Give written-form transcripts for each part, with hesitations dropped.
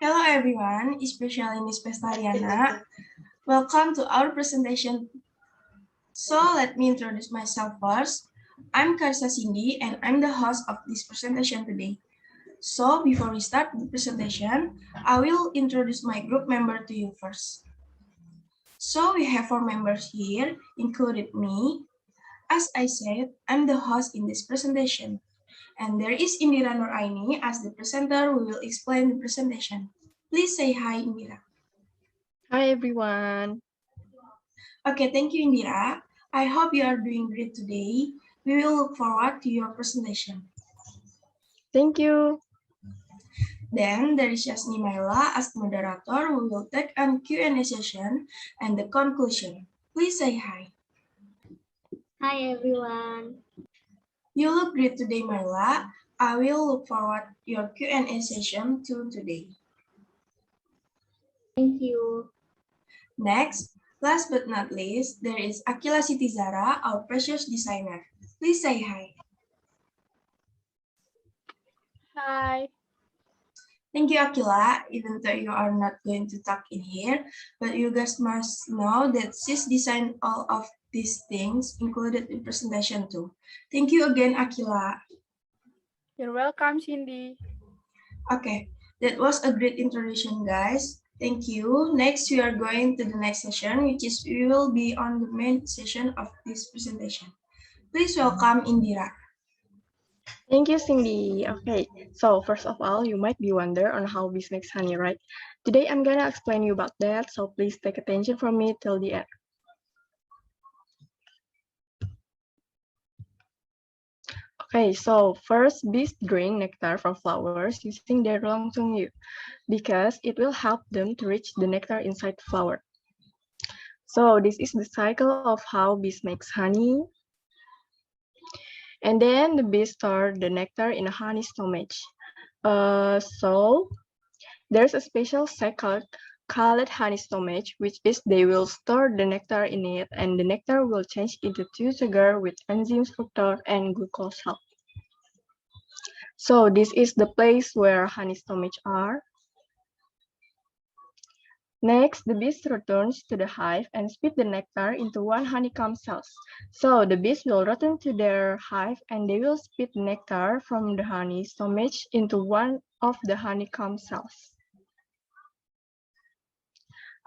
Hello everyone, especially Miss Pestariana. Welcome to our presentation. So let me introduce myself first. I'm Karisa Cindy and I'm the host of this presentation today. So before we start the presentation, I will introduce my group member to you first. So we have 4 members here, including me. As I said, I'm the host in this presentation. And there is Indira Nuraini as the presenter who will explain the presentation. Please say hi, Indira. Hi everyone. Okay, thank you, Indira. I hope you are doing great today. We will look forward to your presentation. Thank you. Then there is Yasni Maila as moderator who will take a Q&A session and the conclusion. Please say hi. Hi everyone. You look great today, Maila. I will look forward to your Q&A session too today. Thank you. Next, last but not least, there is Akila Sitizara, our precious designer. Please say hi. Hi. Thank you, Akila, even though you are not going to talk in here, but you guys must know that she's designed all of these things included in presentation too. Thank you again, Akila. You're welcome, Cindy. Okay, that was a great introduction, guys. Thank you. Next, we are going to the next session, which is we will be on the main session of this presentation. Please welcome Indira. Thank you, Cindy. Okay, so first of all, you might be wonder on how bees makes honey, right? Today I'm gonna explain you about that, so please take attention from me till the end. Okay, so first, bees drink nectar from flowers using their long tongue because it will help them to reach the nectar inside the flower. So this is the cycle of how bees makes honey. And then the bees store the nectar in a honey stomach. So there's a special sac called honey stomach, which is they will store the nectar in it, and the nectar will change into two sugar with enzymes fructose and glucose help. So this is the place where honey stomach are. Next, the bees returns to the hive and spit the nectar into one honeycomb cells. So the bees will return to their hive and they will spit nectar from the honey stomach into one of the honeycomb cells.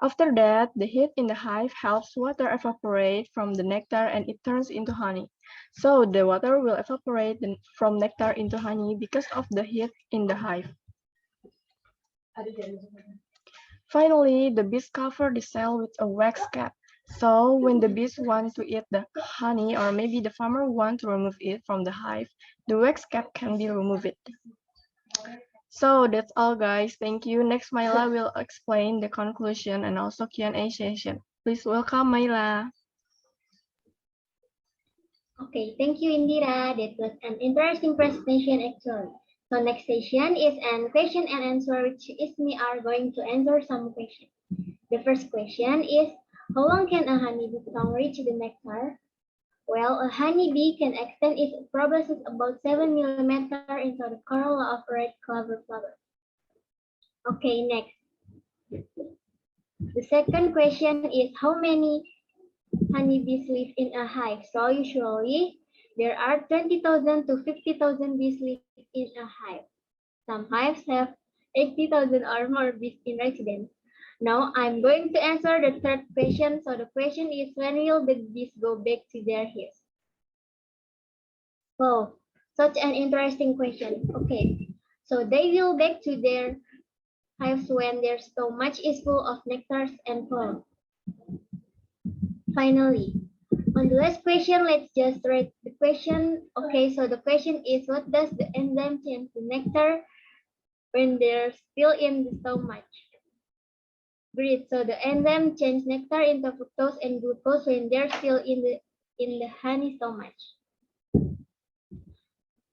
After that, the heat in the hive helps water evaporate from the nectar and it turns into honey. So the water will evaporate from nectar into honey because of the heat in the hive. Finally, the bees cover the cell with a wax cap. So when the bees want to eat the honey, or maybe the farmer want to remove it from the hive, the wax cap can be removed. So that's all, guys. Thank you. Next, Myla will explain the conclusion and also Q&A session. Please welcome Myla. Okay, thank you Indira. That was an interesting presentation actually. So next session is an question and answer, which is me are going to answer some questions. The first question is, how long can a honeybee tongue reach the nectar? Well, a honeybee can extend its proboscis about 7 millimeters into the corolla of red clover flower. Okay, next. The second question is, how many honeybees live in a hive? So usually there are 20,000 to 50,000 bees live in a hive. Some hives have 80,000 or more bees in residence. Now I'm going to answer the third question. So the question is, when will the bees go back to their hives? Oh, such an interesting question. Okay, so they will back to their hives when their stomach is full of nectars and pollen. Finally, on the last question, let's just read the question. Okay, so the question is, what does the enzyme change the nectar when they're still in the stomach? Great. So the enzyme change nectar into fructose and glucose when they're still in the honey stomach.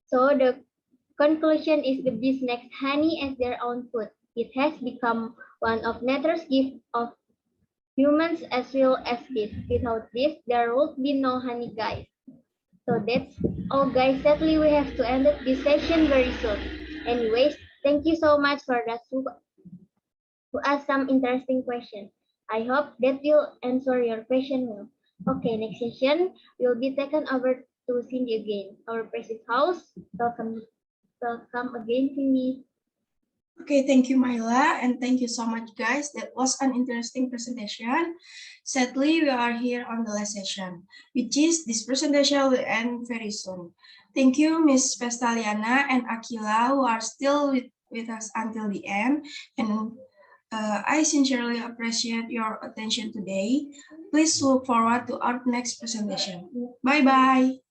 So the conclusion is the bees next honey as their own food. It has become one of nature's gift of humans as well as bees. Without this, there would be no honey, guys. So that's all, guys. Sadly, we have to end this session very soon. Anyways, thank you so much for that to ask some interesting questions. I hope that will answer your question well. Okay, next session will be taken over to Cindy again, our precious house. Welcome again, Cindy. Okay, thank you, Myla, and thank you so much, guys. That was an interesting presentation. Sadly, we are here on the last session, which is this presentation will end very soon. Thank you, Ms. Pestaliana and Akila, who are still with us until the end. And I sincerely appreciate your attention today. Please look forward to our next presentation. Bye-bye.